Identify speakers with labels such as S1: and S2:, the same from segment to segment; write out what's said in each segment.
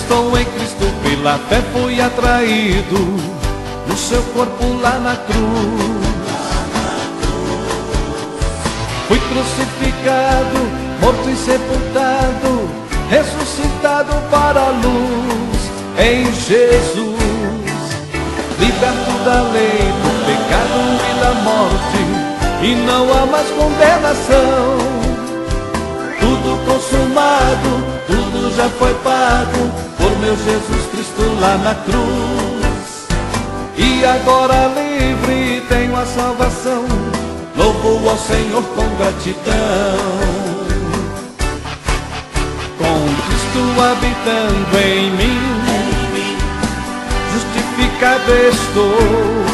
S1: estou em Cristo, pela fé fui atraído no seu corpo lá na cruz. Fui crucificado, morto e sepultado, ressuscitado para a luz em Jesus. Liberto da lei, do pecado e da morte, e não há mais condenação. Tudo consumado, tudo já foi pago por meu Jesus Cristo lá na cruz. E agora livre tenho a salvação, louvo ao Senhor com gratidão. Com Cristo habitando em mim, justificado estou.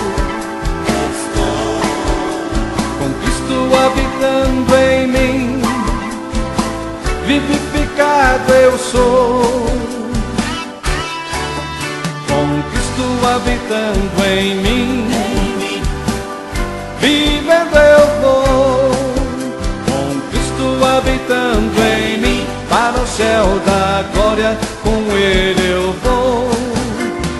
S1: Com Cristo habitando em mim, vivificado eu sou. Com Cristo habitando em mim, vivendo eu vou. Com Cristo habitando em mim, para o céu da glória com Ele eu vou.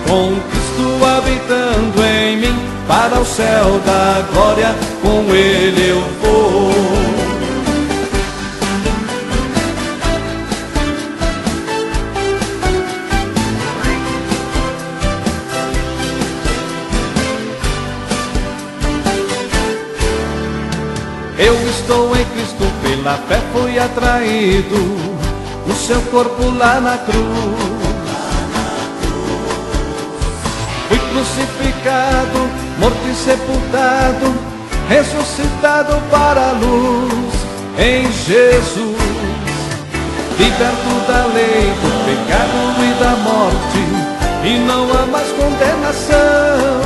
S1: Com Cristo habitando em mim, para o céu da glória com Ele eu vou. Eu estou em Cristo, pela fé fui atraído no seu corpo lá na cruz. Fui crucificado, morto e sepultado, ressuscitado para a luz em Jesus. Liberto da lei, do pecado e da morte, e não há mais condenação.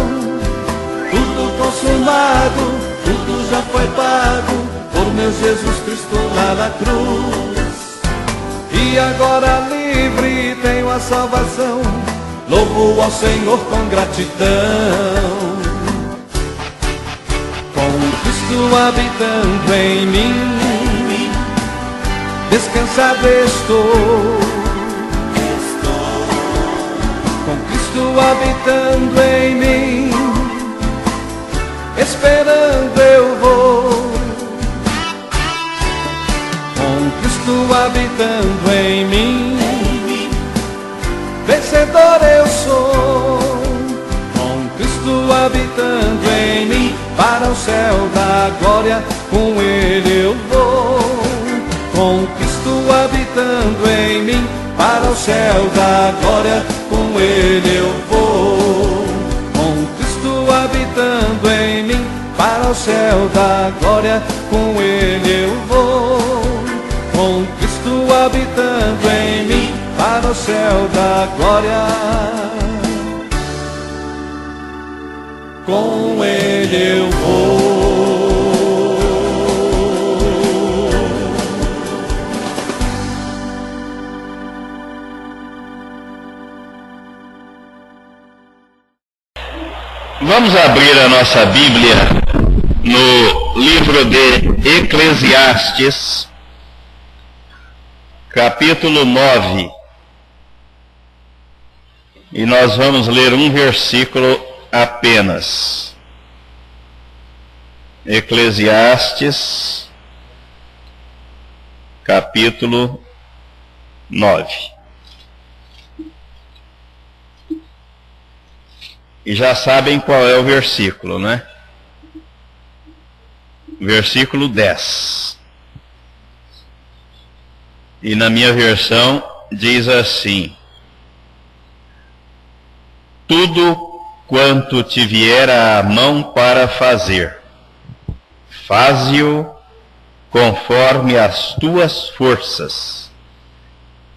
S1: Tudo consumado, tudo já foi pago por meu Jesus Cristo lá na cruz. E agora livre tenho a salvação, louvo ao Senhor com gratidão. Com Cristo habitando em mim, descansado estou. Com Cristo habitando em mim, esperando eu vou. Com Cristo habitando em mim, vencedor eu sou. Com Cristo habitando em mim, para o céu da glória com Ele eu vou. Com Cristo habitando em mim, para o céu da glória com Ele eu vou. Com Cristo habitando em mim, para o céu da glória com Ele eu vou. Com Cristo habitando em mim, para o céu da glória com Ele eu vou.
S2: Vamos abrir a nossa Bíblia no livro de Eclesiastes, capítulo 9. E nós vamos ler um versículo apenas. Eclesiastes, capítulo 9. E já sabem qual é o versículo, né? Versículo 10. E na minha versão diz assim: tudo quanto te vier à mão para fazer, faze-o conforme as tuas forças,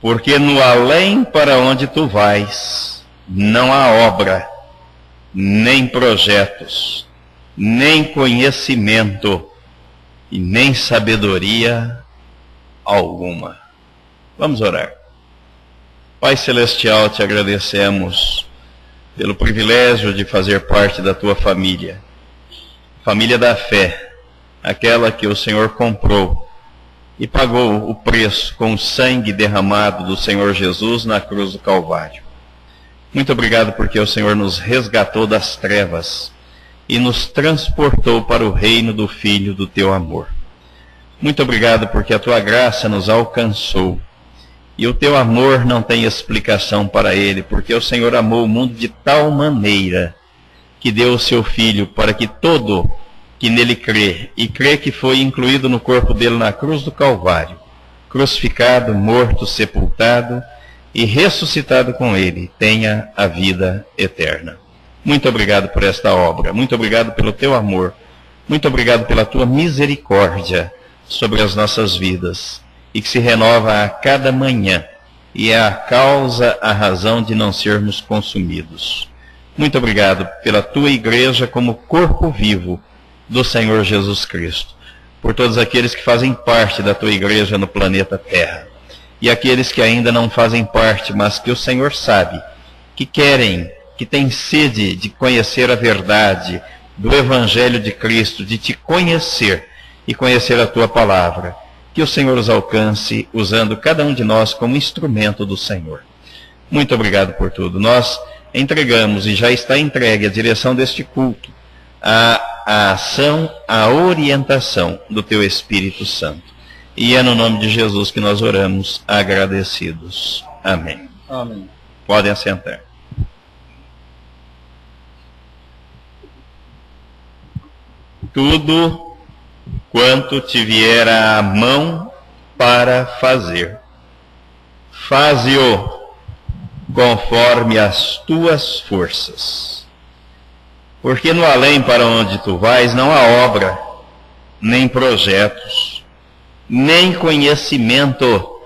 S2: porque no além para onde tu vais, não há obra, nem projetos, nem conhecimento e nem sabedoria alguma. Vamos orar. Pai Celestial, te agradecemos pelo privilégio de fazer parte da tua família, família da fé, aquela que o Senhor comprou e pagou o preço com o sangue derramado do Senhor Jesus na cruz do Calvário. Muito obrigado porque o Senhor nos resgatou das trevas e nos transportou para o reino do Filho do teu amor. Muito obrigado porque a tua graça nos alcançou e o teu amor não tem explicação para ele, porque o Senhor amou o mundo de tal maneira que deu o seu Filho para que todo que nele crê, e crê que foi incluído no corpo dele na cruz do Calvário, crucificado, morto, sepultado e ressuscitado com ele, tenha a vida eterna. Muito obrigado por esta obra, muito obrigado pelo teu amor, muito obrigado pela tua misericórdia sobre as nossas vidas, e que se renova a cada manhã, e é a causa, a razão de não sermos consumidos. Muito obrigado pela tua igreja como corpo vivo do Senhor Jesus Cristo, por todos aqueles que fazem parte da tua igreja no planeta Terra, e aqueles que ainda não fazem parte, mas que o Senhor sabe, que querem, que têm sede de conhecer a verdade do Evangelho de Cristo, de te conhecer e conhecer a tua palavra, que o Senhor os alcance usando cada um de nós como instrumento do Senhor. Muito obrigado por tudo. Nós entregamos, e já está entregue a direção deste culto, a ação, a orientação do teu Espírito Santo. E é no nome de Jesus que nós oramos agradecidos. Amém.
S1: Amém.
S2: Podem assentar. Tudo quanto te vier à mão para fazer, faze-o conforme as tuas forças. Porque no além para onde tu vais não há obra, nem projetos, nem conhecimento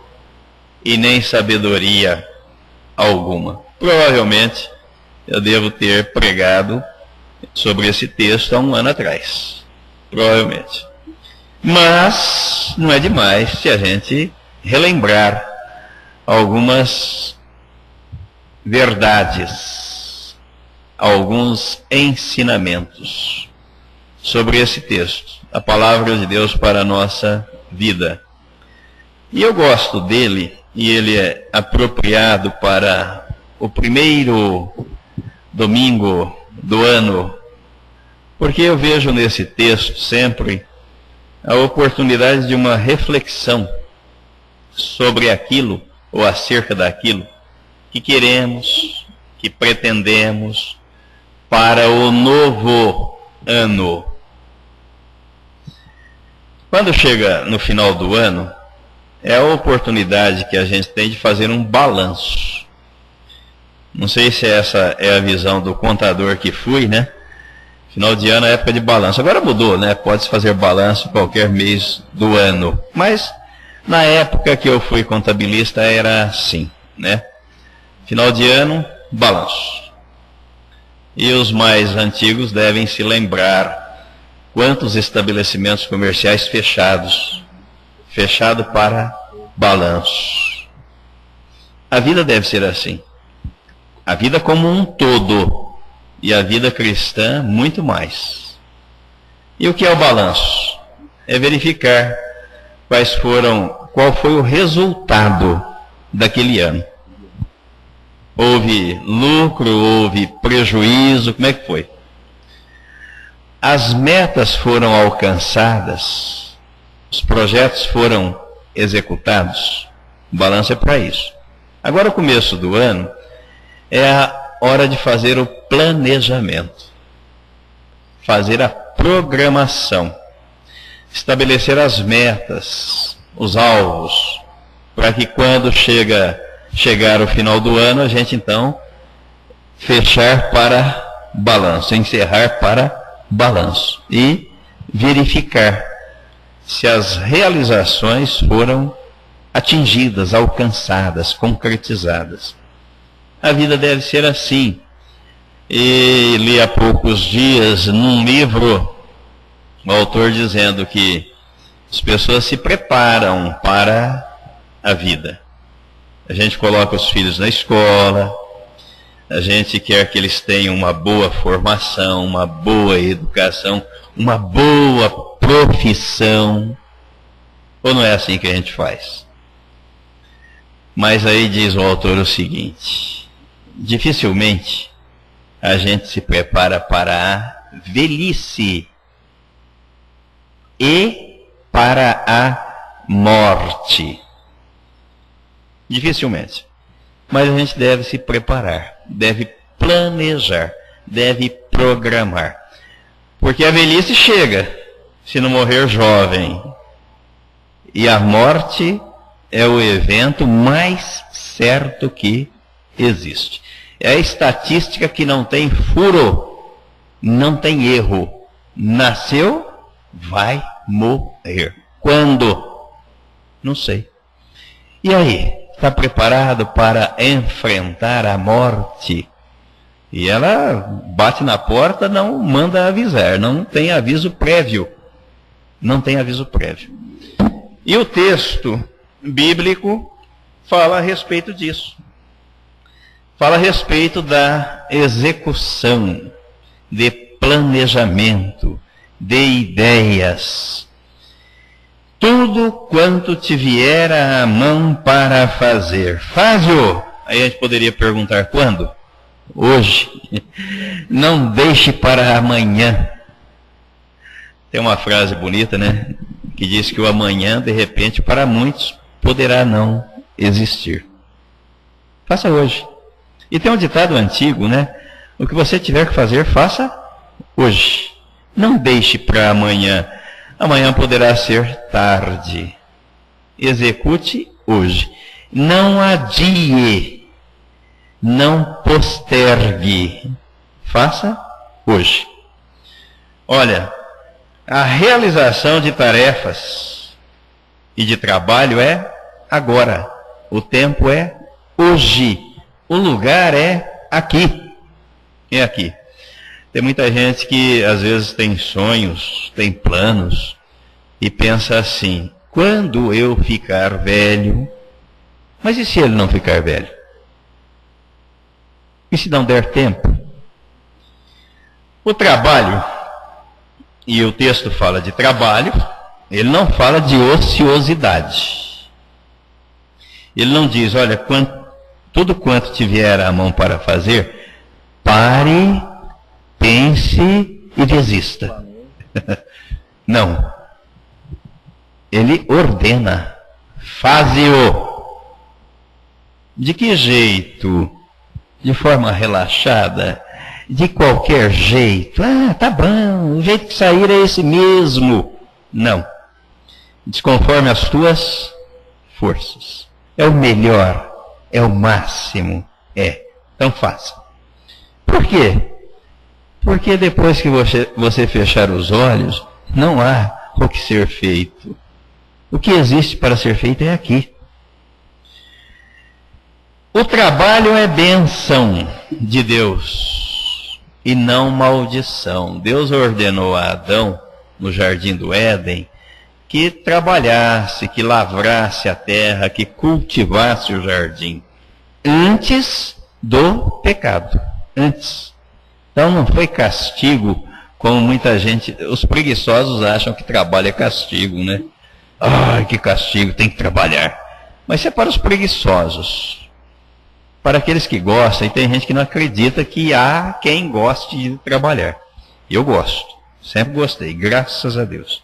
S2: e nem sabedoria alguma. Provavelmente eu devo ter pregado sobre esse texto há um ano atrás. Provavelmente. Mas não é demais se a gente relembrar algumas verdades, alguns ensinamentos sobre esse texto, a palavra de Deus para a nossa vida. E eu gosto dele, e ele é apropriado para o primeiro domingo do ano, porque eu vejo nesse texto sempre a oportunidade de uma reflexão sobre aquilo, ou acerca daquilo, que queremos, que pretendemos para o novo ano. Quando chega no final do ano, é a oportunidade que a gente tem de fazer um balanço. Não sei se essa é a visão do contador que fui, né? Final de ano é época de balanço. Agora mudou, né? Pode-se fazer balanço qualquer mês do ano. Mas na época que eu fui contabilista era assim, né? Final de ano, balanço. E os mais antigos devem se lembrar quantos estabelecimentos comerciais fechados. Fechado para balanço. A vida deve ser assim. A vida como um todo. E a vida cristã, muito mais. E o que é o balanço? É verificar qual foi o resultado daquele ano. Houve lucro, houve prejuízo, como é que foi? As metas foram alcançadas, os projetos foram executados, o balanço é para isso. Agora o começo do ano é a hora de fazer o planejamento, fazer a programação, estabelecer as metas, os alvos, para que quando chegar o final do ano, a gente então fechar para balanço, encerrar para balanço e verificar se as realizações foram atingidas, alcançadas, concretizadas. A vida deve ser assim. E li há poucos dias num livro o autor dizendo que as pessoas se preparam para a vida. A gente coloca os filhos na escola, a gente quer que eles tenham uma boa formação, uma boa educação, uma boa profissão. Ou não é assim que a gente faz? Mas aí diz o autor o seguinte: dificilmente a gente se prepara para a velhice e para a morte. Dificilmente. Mas a gente deve se preparar, deve planejar, deve programar. Porque a velhice chega, se não morrer jovem. E a morte é o evento mais certo que existe. É a estatística que não tem furo, não tem erro. Nasceu, vai morrer. Quando? Não sei. E aí? Está preparado para enfrentar a morte? E ela bate na porta, não manda avisar, não tem aviso prévio. Não tem aviso prévio. E o texto bíblico fala a respeito disso. Fala a respeito da execução, de planejamento, de ideias. Tudo quanto te vier à mão para fazer, faz-o. Aí a gente poderia perguntar, quando? Hoje. Não deixe para amanhã. Tem uma frase bonita, né? Que diz que o amanhã, de repente, para muitos, poderá não existir. Faça hoje. E tem um ditado antigo, né? O que você tiver que fazer, faça hoje. Não deixe para amanhã. Amanhã poderá ser tarde. Execute hoje. Não adie. Não postergue. Faça hoje. Olha, a realização de tarefas e de trabalho é agora. O tempo é hoje. O lugar é aqui. É aqui. Tem muita gente que às vezes tem sonhos, tem planos e pensa assim: quando eu ficar velho? Mas e se ele não ficar velho? E se não der tempo? O trabalho, e o texto fala de trabalho, ele não fala de ociosidade. Ele não diz, olha, tudo quanto te vier à mão para fazer, pare, pense e desista. Não. Ele ordena. Faze-o. De que jeito? De forma relaxada? De qualquer jeito? Ah, tá bom. O jeito que sair é esse mesmo. Não. Desconforme as tuas forças. É o melhor. É o máximo. É. Então faça. Por quê? Porque depois que você fechar os olhos, não há o que ser feito. O que existe para ser feito é aqui. O trabalho é bênção de Deus e não maldição. Deus ordenou a Adão, no jardim do Éden, que trabalhasse, que lavrasse a terra, que cultivasse o jardim, antes do pecado. Antes. Então não foi castigo, como muita gente, os preguiçosos acham que trabalho é castigo, né? Ai, que castigo, tem que trabalhar. Mas isso é para os preguiçosos. Para aqueles que gostam, e tem gente que não acredita que há quem goste de trabalhar. Eu gosto, sempre gostei, graças a Deus.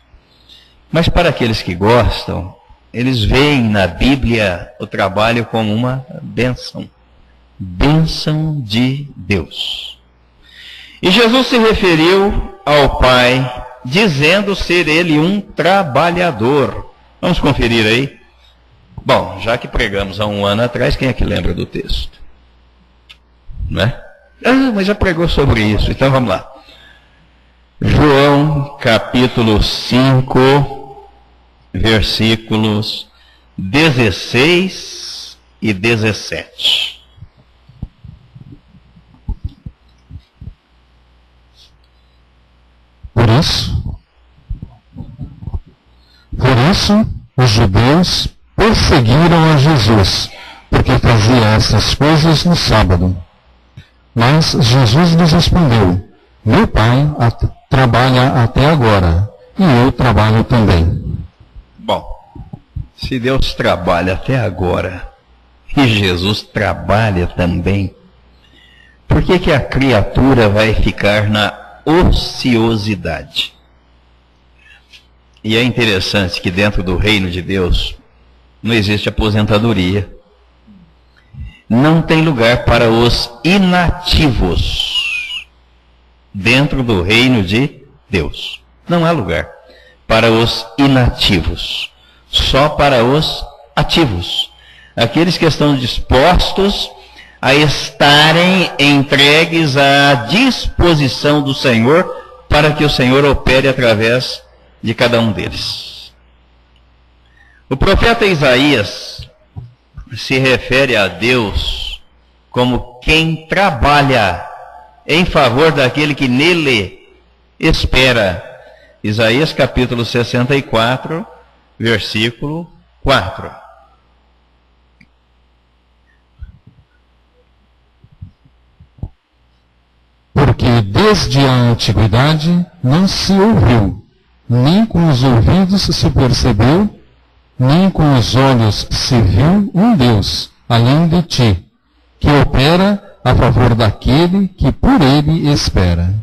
S2: Mas para aqueles que gostam, eles veem na Bíblia o trabalho como uma bênção. Bênção de Deus. E Jesus se referiu ao Pai, dizendo ser ele um trabalhador. Vamos conferir aí? Bom, já que pregamos há um ano atrás, quem é que lembra do texto? Não é? Ah, mas já pregou sobre isso, então vamos lá. João, capítulo 5, versículos 16 e 17.
S3: Por isso, os judeus perseguiram a Jesus, porque fazia essas coisas no sábado. Mas Jesus lhes respondeu: meu Pai trabalha até agora, e eu trabalho também.
S2: Bom, Se Deus trabalha até agora e Jesus trabalha também, por que a criatura vai ficar na ociosidade? E é interessante que dentro do reino de Deus não existe aposentadoria. Não tem lugar para os inativos dentro do reino de Deus. Não há lugar para os inativos, só para os ativos. Aqueles que estão dispostos a estarem entregues à disposição do Senhor para que o Senhor opere através de cada um deles. O profeta Isaías se refere a Deus como quem trabalha em favor daquele que nele espera. Isaías capítulo 64, versículo 4.
S3: Porque desde a antiguidade não se ouviu, nem com os ouvidos se percebeu, nem com os olhos se viu um Deus, além de ti, que opera a favor daquele que por ele espera.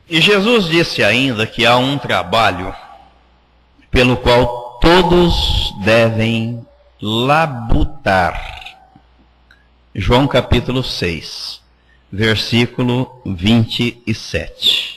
S2: E Jesus disse ainda que há um trabalho pelo qual todos devem labutar. João capítulo 6, versículo 27.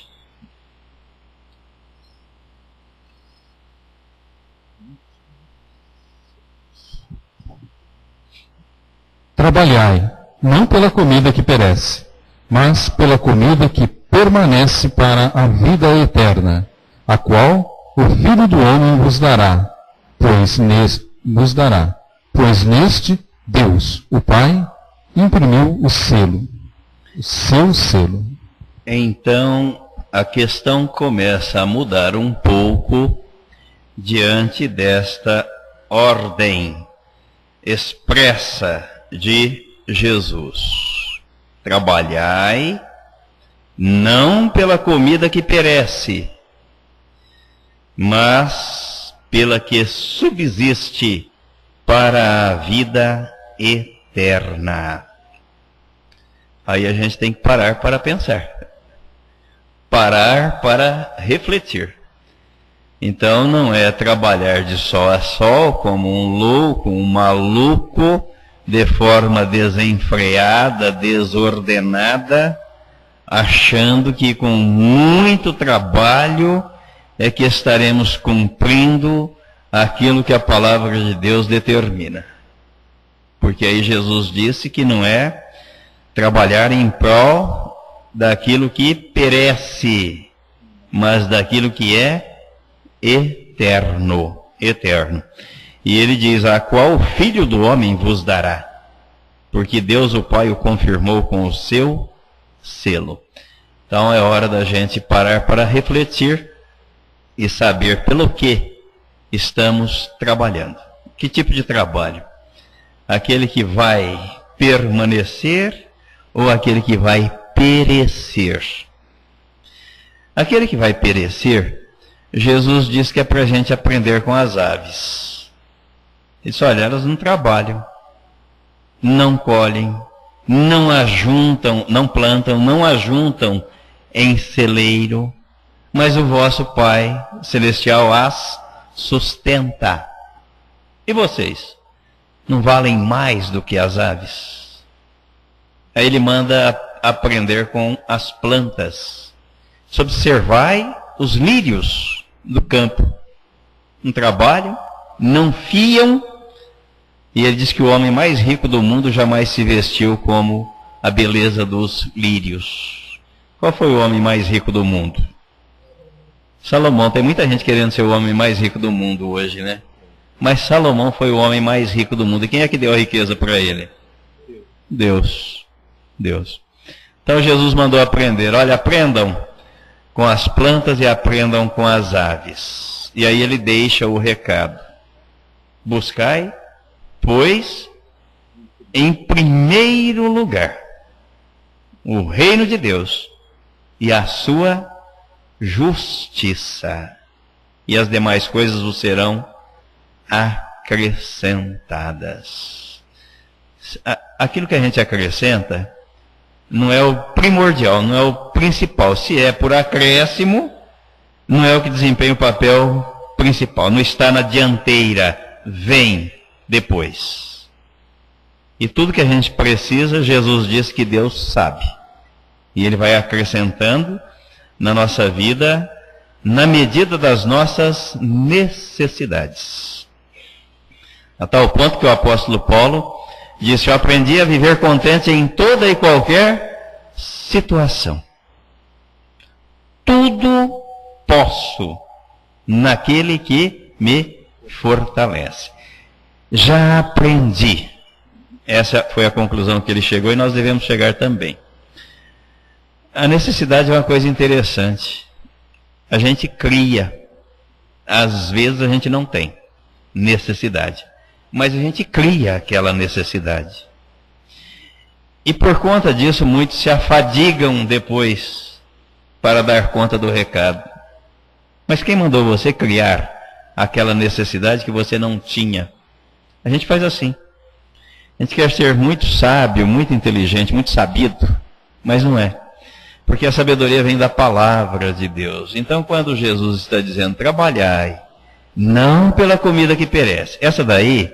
S3: Trabalhai, não pela comida que perece, mas pela comida que permanece para a vida eterna, a qual o Filho do Homem vos dará, pois neste Deus, o Pai, imprimiu o selo, o seu selo.
S2: Então, a questão começa a mudar um pouco diante desta ordem expressa de Jesus. Trabalhai não pela comida que perece, mas pela que subsiste para a vida eterna. Aí a gente tem que parar para pensar. Parar para refletir. Então não é trabalhar de sol a sol como um louco, um maluco, de forma desenfreada, desordenada, achando que com muito trabalho é que estaremos cumprindo aquilo que a palavra de Deus determina. Porque aí Jesus disse que não é trabalhar em prol daquilo que perece, mas daquilo que é eterno. E ele diz, a qual o Filho do Homem vos dará, porque Deus o Pai o confirmou com o seu selo. Então é hora da gente parar para refletir e saber pelo que estamos trabalhando. Que tipo de trabalho? Aquele que vai permanecer ou aquele que vai perecer? Aquele que vai perecer, Jesus diz que é para a gente aprender com as aves. Ele disse, olha, elas não trabalham, não colhem, não ajuntam, não plantam, não ajuntam em celeiro, mas o vosso Pai Celestial as sustenta. E vocês? Não valem mais do que as aves? Aí ele manda aprender com as plantas. Observai os lírios do campo. Não trabalham, não fiam. E ele diz que o homem mais rico do mundo jamais se vestiu como a beleza dos lírios. Qual foi o homem mais rico do mundo? Salomão. Tem muita gente querendo ser o homem mais rico do mundo hoje, né? Mas Salomão foi o homem mais rico do mundo. E quem é que deu a riqueza para ele? Deus. Então Jesus mandou aprender. Olha, aprendam com as plantas e aprendam com as aves. E aí ele deixa o recado. Buscai, pois, em primeiro lugar, o reino de Deus e a sua justiça. E as demais coisas vos serão acrescentadas. acrescentadas. Aquilo que a gente acrescenta não é o primordial, não é o principal. Se é por acréscimo, não é o que desempenha o papel principal. Não está na dianteira, vem depois. E tudo que a gente precisa, Jesus diz que Deus sabe. E Ele vai acrescentando na nossa vida, na medida das nossas necessidades. A tal ponto que o apóstolo Paulo disse: eu aprendi a viver contente em toda e qualquer situação. Tudo posso naquele que me fortalece. Já aprendi. Essa foi a conclusão que ele chegou e nós devemos chegar também. A necessidade é uma coisa interessante. A gente cria. Às vezes a gente não tem necessidade, mas a gente cria aquela necessidade. E por conta disso, muitos se afadigam depois para dar conta do recado. Mas quem mandou você criar aquela necessidade que você não tinha? A gente faz assim. A gente quer ser muito sábio, muito inteligente, muito sabido, mas não é. Porque a sabedoria vem da palavra de Deus. Então, quando Jesus está dizendo: trabalhai, não pela comida que perece. Essa daí,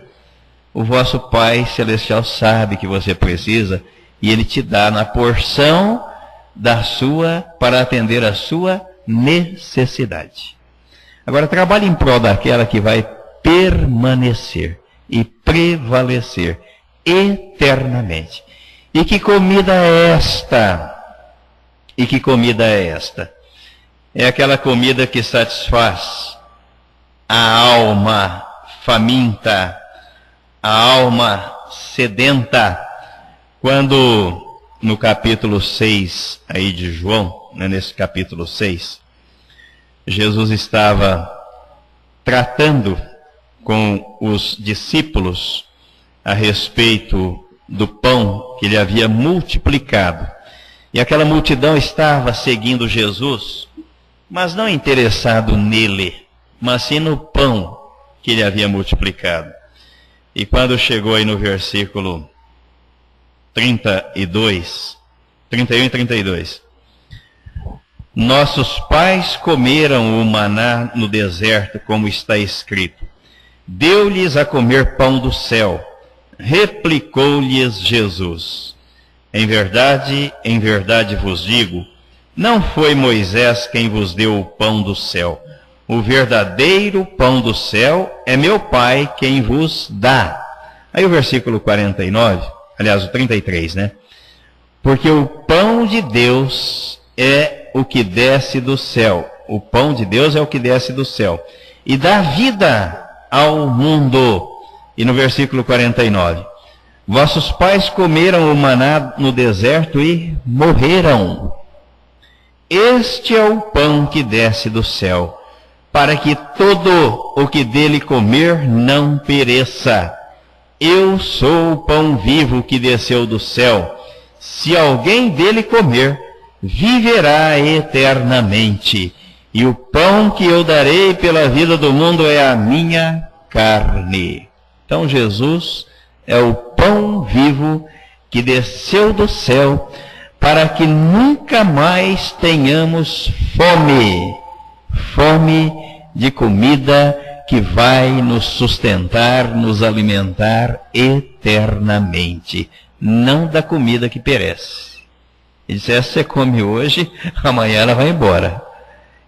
S2: o vosso Pai Celestial sabe que você precisa e Ele te dá na porção da sua, para atender a sua necessidade. Agora, trabalhe em prol daquela que vai permanecer e prevalecer eternamente. E que comida é esta? E que comida é esta? É aquela comida que satisfaz a alma faminta, a alma sedenta. Quando no capítulo 6 aí de João, nesse capítulo 6, Jesus estava tratando com os discípulos a respeito do pão que ele havia multiplicado. E aquela multidão estava seguindo Jesus, mas não interessado nele, mas sim no pão que ele havia multiplicado. E quando chegou aí no versículo 31 e 32, nossos pais comeram o maná no deserto, como está escrito: deu-lhes a comer pão do céu. Replicou-lhes Jesus: em verdade vos digo, não foi Moisés quem vos deu o pão do céu. O verdadeiro pão do céu é meu Pai quem vos dá. Aí o versículo 49, aliás o 33, né? Porque o pão de Deus é o que desce do céu. O pão de Deus é o que desce do céu e dá vida ao mundo. E no versículo 49, vossos pais comeram o maná no deserto e morreram. Este é o pão que desce do céu, para que todo o que dele comer não pereça. Eu sou o pão vivo que desceu do céu. Se alguém dele comer, viverá eternamente. E o pão que eu darei pela vida do mundo é a minha carne. Então Jesus é o pão vivo que desceu do céu para que nunca mais tenhamos fome. Fome de comida que vai nos sustentar, nos alimentar eternamente. Não da comida que perece. Ele disse: essa você come hoje, amanhã ela vai embora.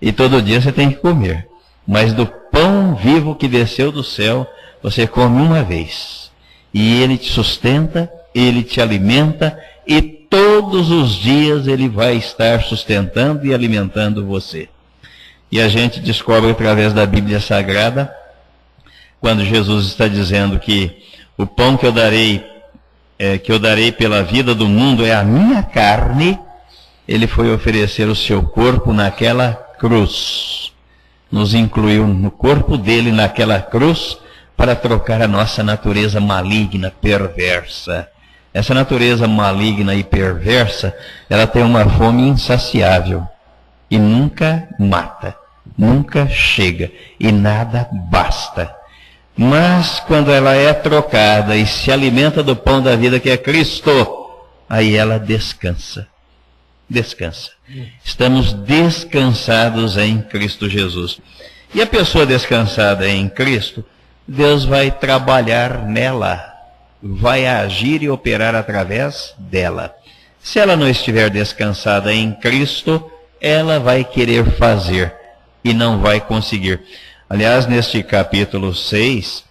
S2: E todo dia você tem que comer. Mas do pão vivo que desceu do céu, você come uma vez. E ele te sustenta, ele te alimenta, e todos os dias ele vai estar sustentando e alimentando você. E a gente descobre através da Bíblia Sagrada, quando Jesus está dizendo que o pão que eu darei pela vida do mundo é a minha carne, ele foi oferecer o seu corpo naquela cruz. Nos incluiu no corpo dele naquela cruz para trocar a nossa natureza maligna, perversa. Essa natureza maligna e perversa, ela tem uma fome insaciável e nunca mata, nunca chega e nada basta. Mas quando ela é trocada e se alimenta do pão da vida que é Cristo, aí ela descansa. Descansa. Estamos descansados em Cristo Jesus. E a pessoa descansada em Cristo, Deus vai trabalhar nela, vai agir e operar através dela. Se ela não estiver descansada em Cristo, ela vai querer fazer e não vai conseguir. Aliás, neste capítulo 6,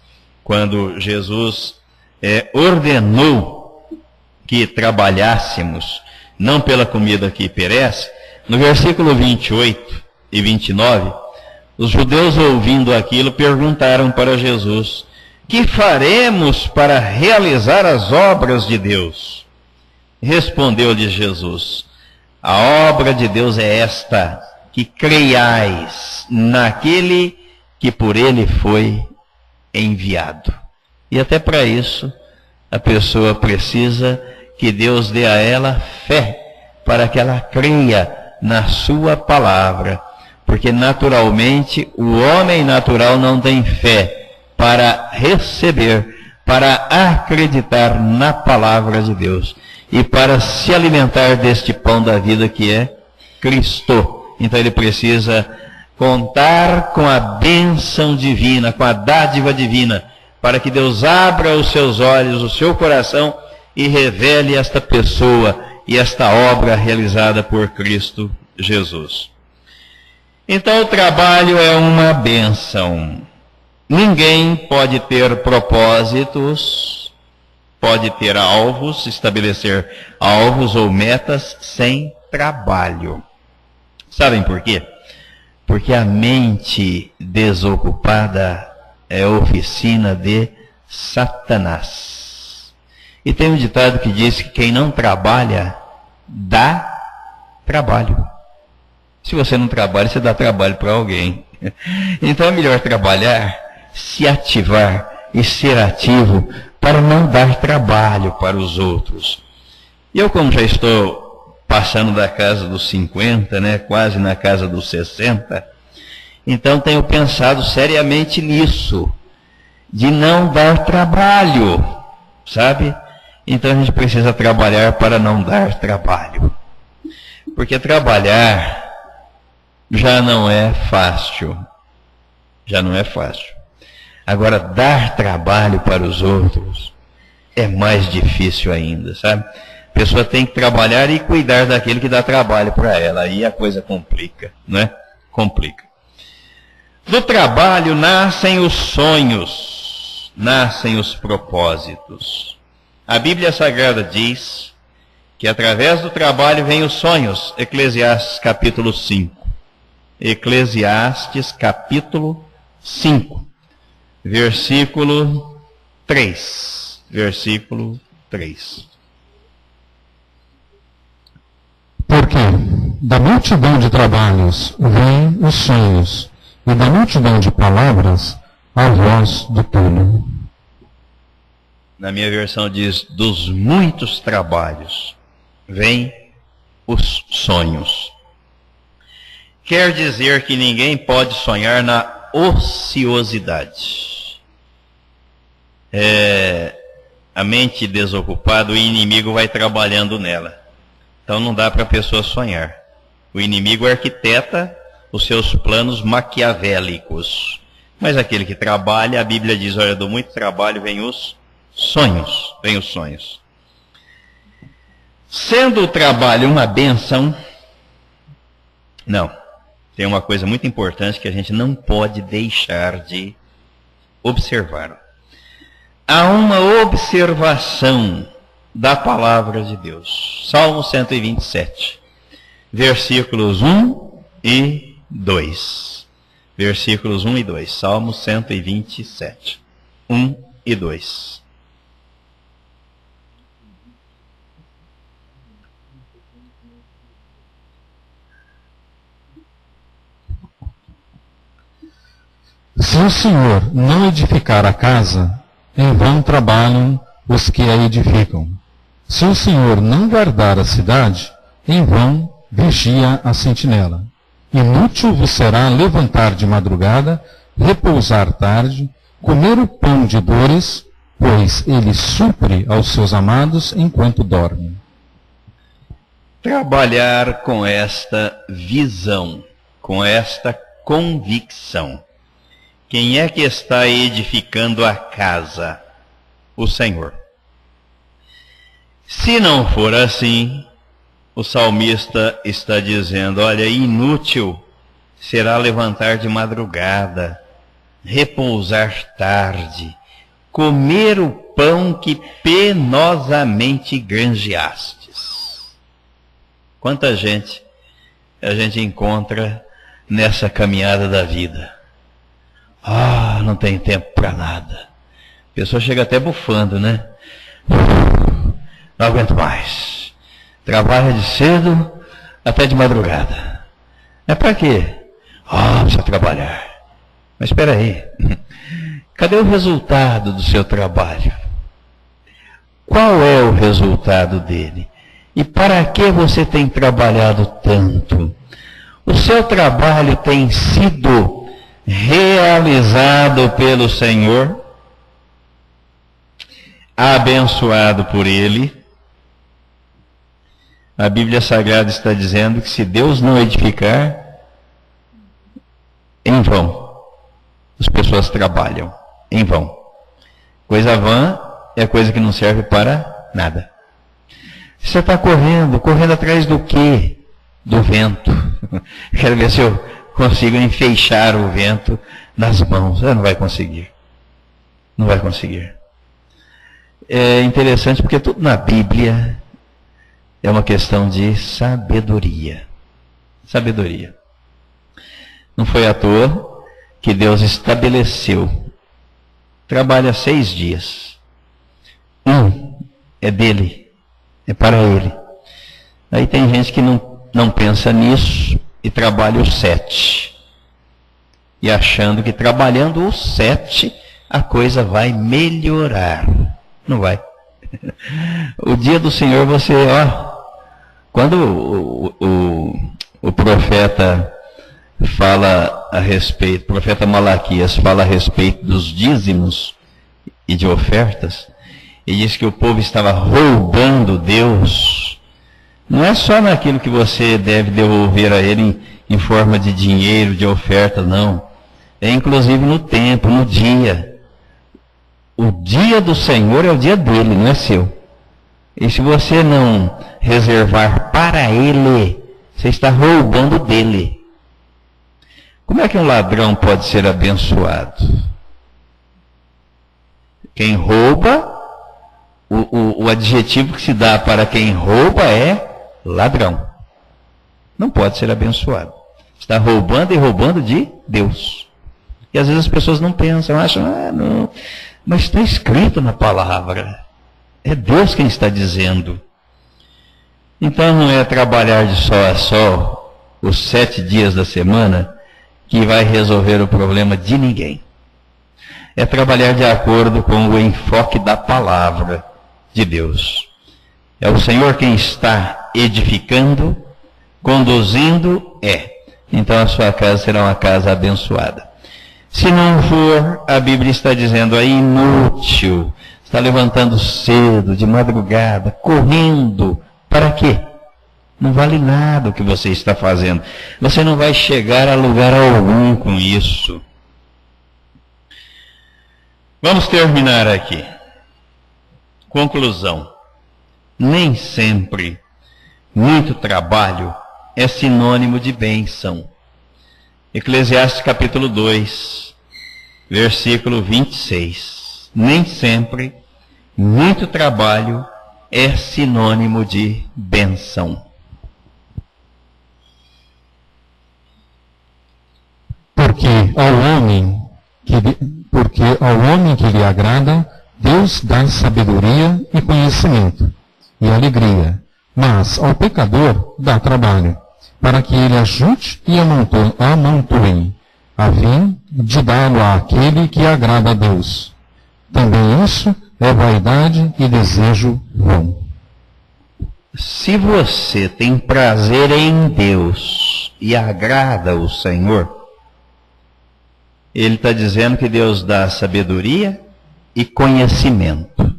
S2: quando Jesus ordenou que trabalhássemos, não pela comida que perece, no versículo 28 e 29, os judeus, ouvindo aquilo, perguntaram para Jesus: que faremos para realizar as obras de Deus? Respondeu-lhes Jesus: a obra de Deus é esta, que creiais naquele que por ele foi enviado. E até para isso, a pessoa precisa que Deus dê a ela fé, para que ela creia na sua palavra. Porque naturalmente, o homem natural não tem fé para receber, para acreditar na palavra de Deus e para se alimentar deste pão da vida que é Cristo. Então ele precisa contar com a bênção divina, com a dádiva divina, para que Deus abra os seus olhos, o seu coração e revele esta pessoa e esta obra realizada por Cristo Jesus. Então o trabalho é uma bênção. Ninguém pode ter propósitos, pode ter alvos, estabelecer alvos ou metas sem trabalho. Sabem por quê? Porque a mente desocupada é oficina de Satanás. E tem um ditado que diz que quem não trabalha, dá trabalho. Se você não trabalha, você dá trabalho para alguém. Então é melhor trabalhar, se ativar e ser ativo para não dar trabalho para os outros. Eu, como já estou passando da casa dos 50, né, quase na casa dos 60, então tenho pensado seriamente nisso, de não dar trabalho, sabe? Então a gente precisa trabalhar para não dar trabalho. Porque trabalhar já não é fácil. Já não é fácil. Agora, dar trabalho para os outros é mais difícil ainda, sabe? A pessoa tem que trabalhar e cuidar daquele que dá trabalho para ela. Aí a coisa complica, não é? Complica. Do trabalho nascem os sonhos, nascem os propósitos. A Bíblia Sagrada diz que através do trabalho vêm os sonhos. Eclesiastes capítulo 5. Eclesiastes capítulo 5, versículo 3. Versículo 3.
S3: Porque da multidão de trabalhos vêm os sonhos, e da multidão de palavras a voz do tolo.
S2: Na minha versão diz: dos muitos trabalhos vêm os sonhos. Quer dizer que ninguém pode sonhar na ociosidade. A mente desocupada, o inimigo vai trabalhando nela. Então não dá para a pessoa sonhar. O inimigo arquiteta os seus planos maquiavélicos. Mas aquele que trabalha, a Bíblia diz: olha, do muito trabalho vem os sonhos. Vem os sonhos. Sendo o trabalho uma bênção, não. Tem uma coisa muito importante que a gente não pode deixar de observar. Há uma observação da palavra de Deus. Salmo 127, versículos 1 e 2. Versículos 1 e 2. Salmo 127, 1 e 2.
S3: Se o Senhor não edificar a casa, em vão trabalham os que a edificam. Se o Senhor não guardar a cidade, em vão vigia a sentinela. Inútil vos será levantar de madrugada, repousar tarde, comer o pão de dores, pois ele supre aos seus amados enquanto dormem.
S2: Trabalhar com esta visão, com esta convicção. Quem é que está edificando a casa? O Senhor. Se não for assim, o salmista está dizendo, olha, inútil será levantar de madrugada, repousar tarde, comer o pão que penosamente granjeastes. Quanta gente a gente encontra nessa caminhada da vida. Ah, não tem tempo para nada. A pessoa chega até bufando, né? Não aguento mais. Trabalha de cedo até de madrugada. É para quê? Ah, precisa trabalhar. Mas espera aí. Cadê o resultado do seu trabalho? Qual é o resultado dele? E para que você tem trabalhado tanto? O seu trabalho tem sido realizado pelo Senhor? Abençoado por Ele? A Bíblia Sagrada está dizendo que se Deus não edificar, em vão as pessoas trabalham, em vão. Coisa vã é coisa que não serve para nada. Você está correndo atrás do quê? Do vento. Quero ver se eu consigo enfeixar o vento nas mãos. Não vai conseguir. Não vai conseguir. É interessante porque tudo na Bíblia é uma questão de sabedoria. Sabedoria. Não foi à toa que Deus estabeleceu. Trabalha 6 dias. É dele. É para ele. Aí tem gente que não pensa nisso e trabalha os 7. E achando que trabalhando os 7 a coisa vai melhorar. Não vai. O dia do Senhor você, quando o profeta fala a respeito, o profeta Malaquias fala a respeito dos dízimos e de ofertas, e diz que o povo estava roubando Deus, não é só naquilo que você deve devolver a ele em forma de dinheiro, de oferta, não. É inclusive no tempo, no dia. O dia do Senhor é o dia dele, não é seu. E se você não reservar para ele, você está roubando dele. Como é que um ladrão pode ser abençoado? Quem rouba, o adjetivo que se dá para quem rouba é ladrão. Não pode ser abençoado. Está roubando e roubando de Deus. E às vezes as pessoas não pensam, acham, não. Mas está escrito na palavra. É Deus quem está dizendo. Então não é trabalhar de sol a sol os 7 dias da semana que vai resolver o problema de ninguém. É trabalhar de acordo com o enfoque da palavra de Deus. É o Senhor quem está edificando, conduzindo, então a sua casa será uma casa abençoada. Se não for, a Bíblia está dizendo, é inútil, está levantando cedo, de madrugada, correndo, para quê? Não vale nada o que você está fazendo. Você não vai chegar a lugar algum com isso. Vamos terminar aqui. Conclusão. Nem sempre muito trabalho é sinônimo de bênção. Eclesiastes capítulo 2, versículo 26. Nem sempre muito trabalho é sinônimo de bênção.
S3: Porque ao homem que lhe agrada, Deus dá sabedoria e conhecimento e alegria, mas ao pecador dá trabalho, para que ele ajunte e amontoe, a fim de dá-lo àquele que agrada a Deus. Também isso é vaidade e desejo vão.
S2: Se você tem prazer em Deus e agrada o Senhor, Ele está dizendo que Deus dá sabedoria e conhecimento.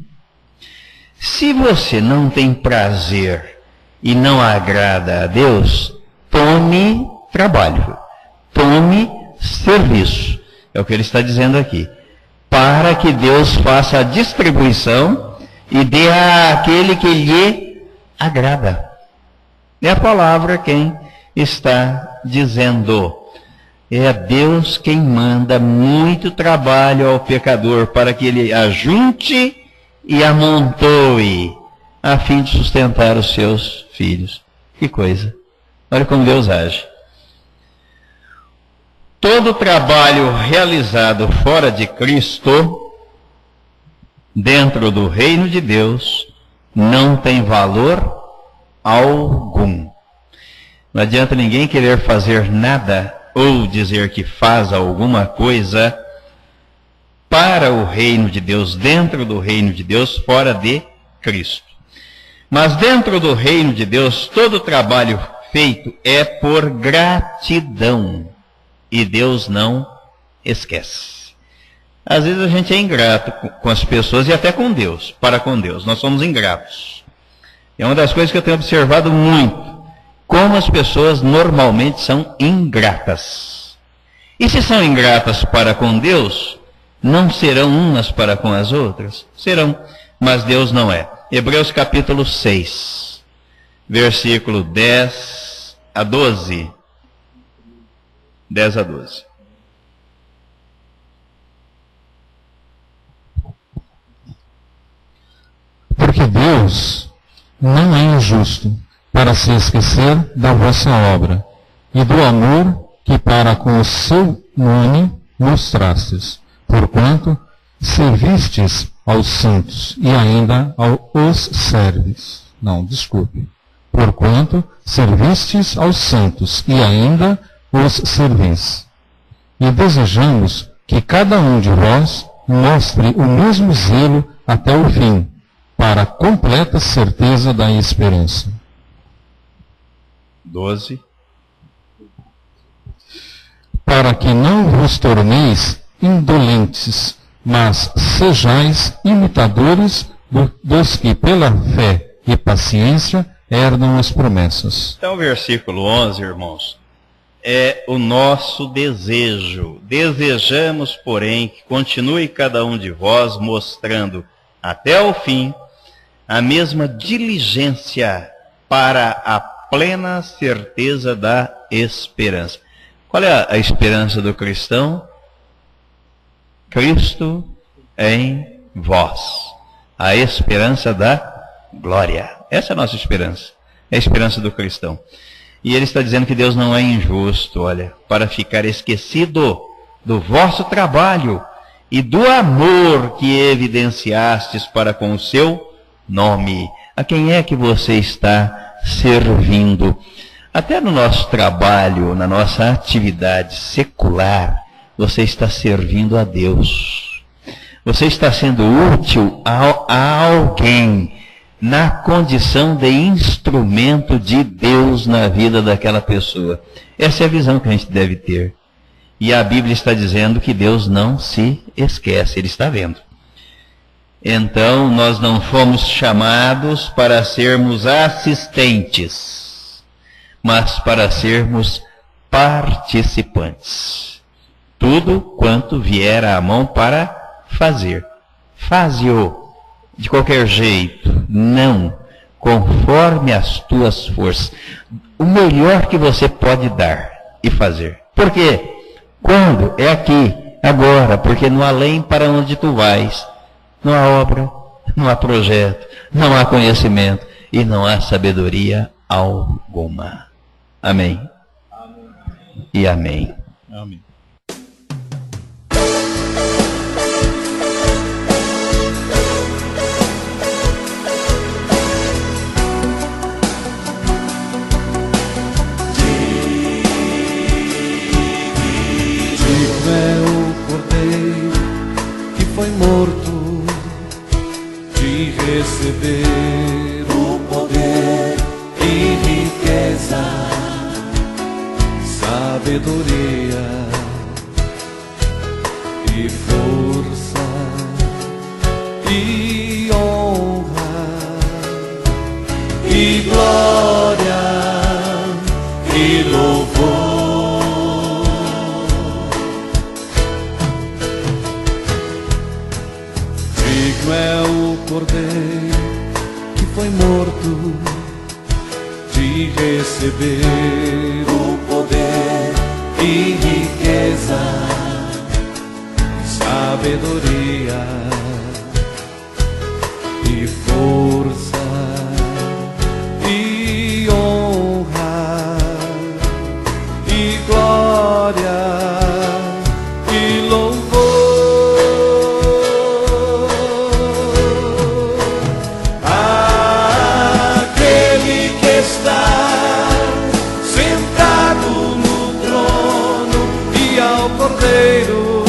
S2: Se você não tem prazer e não agrada a Deus, tome trabalho, tome serviço. É o que ele está dizendo aqui. Para que Deus faça a distribuição e dê àquele que lhe agrada. É a palavra quem está dizendo. É Deus quem manda muito trabalho ao pecador para que ele ajunte e amontoe a fim de sustentar os seus filhos. Que coisa! Olha como Deus age. Todo trabalho realizado fora de Cristo, dentro do reino de Deus, não tem valor algum. Não adianta ninguém querer fazer nada ou dizer que faz alguma coisa para o reino de Deus, dentro do reino de Deus, fora de Cristo. Mas dentro do reino de Deus, todo trabalho feito é por gratidão. E Deus não esquece. Às vezes a gente é ingrato com as pessoas e até com Deus, para com Deus. Nós somos ingratos. É uma das coisas que eu tenho observado muito. Como as pessoas normalmente são ingratas. E se são ingratas para com Deus, não serão umas para com as outras? Serão, mas Deus não é. Hebreus capítulo 6, versículo 10 a 12. 10 a 12.
S3: Porque Deus não é injusto para se esquecer da vossa obra e do amor que para com o seu nome mostrastes, porquanto servistes aos santos e ainda os serves. Não, desculpe. Porquanto servistes aos santos e ainda os servis. E desejamos que cada um de vós mostre o mesmo zelo até o fim, para a completa certeza da esperança.
S2: 12.
S3: Para que não vos torneis indolentes, mas sejais imitadores dos que pela fé e paciência herdam as promessas.
S2: Então o versículo 11, irmãos, é o nosso desejo. Desejamos, porém, que continue cada um de vós mostrando até o fim a mesma diligência para a plena certeza da esperança. Qual é a esperança do cristão? Cristo em vós. A esperança da glória. Essa é a nossa esperança. É a esperança do cristão. E ele está dizendo que Deus não é injusto, olha, para ficar esquecido do vosso trabalho e do amor que evidenciastes para com o seu nome. A quem é que você está servindo? Até no nosso trabalho, na nossa atividade secular, você está servindo a Deus. Você está sendo útil a alguém na condição de instrumento de Deus na vida daquela pessoa. Essa é a visão que a gente deve ter. E a Bíblia está dizendo que Deus não se esquece, Ele está vendo. Então, nós não fomos chamados para sermos assistentes, mas para sermos participantes. Tudo quanto vier à mão para fazer. Faze-o de qualquer jeito, não, conforme as tuas forças. O melhor que você pode dar e fazer. Por quê? Quando? É aqui, agora, porque no além para onde tu vais, não há obra, não há projeto, não há conhecimento e não há sabedoria alguma. Amém? Amém. E amém.
S4: Amém.
S1: É o cordeiro que foi morto de receber o poder e riqueza, sabedoria e glória e louvor. Digno é o Cordeiro que foi morto de receber o poder e riqueza, sabedoria e força e honra e glória e louvor. Aquele que está sentado no trono e ao Cordeiro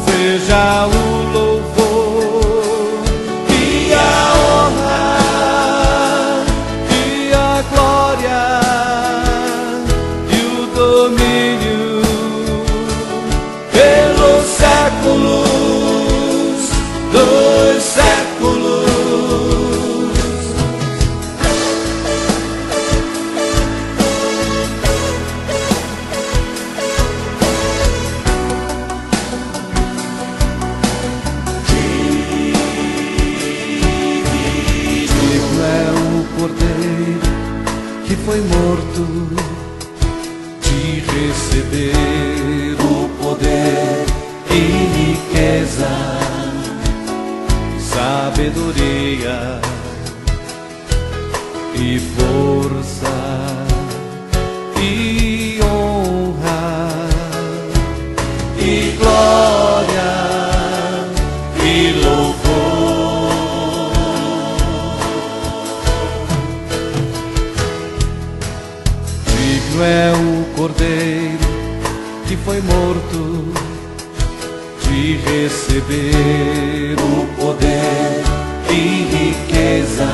S1: seja o louvor e a honra e a glória e o domínio pelos séculos dos séculos. Cordeiro que foi morto de receber o poder e riqueza, sabedoria e força e honra e glória e louvor. É o Cordeiro que foi morto de receber o poder e riqueza,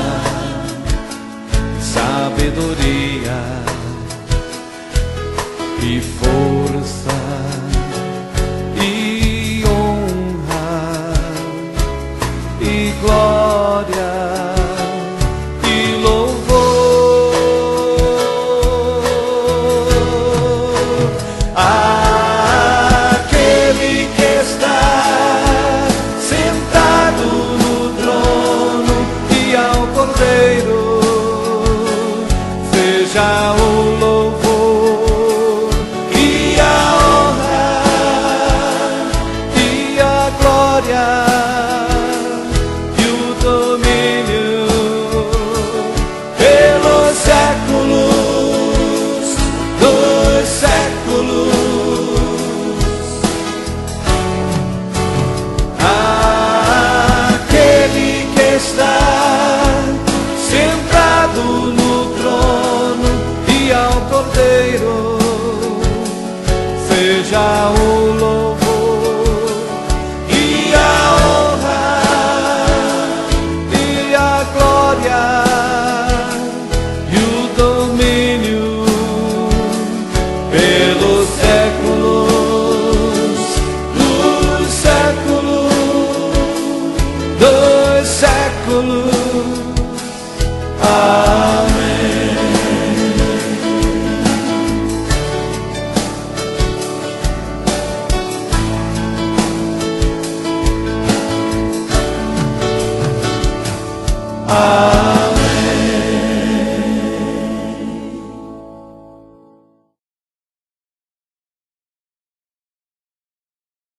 S1: sabedoria e força e honra e glória e louvor. Aquele que está sentado no trono e ao Cordeiro seja o louvor e a honra e a glória e o domínio pelos séculos dos séculos. Aquele que está sentado no trono e ao Cordeiro seja o louvor e a honra e a glória e o domínio pelos séculos dos séculos dos séculos. Amém. Amém.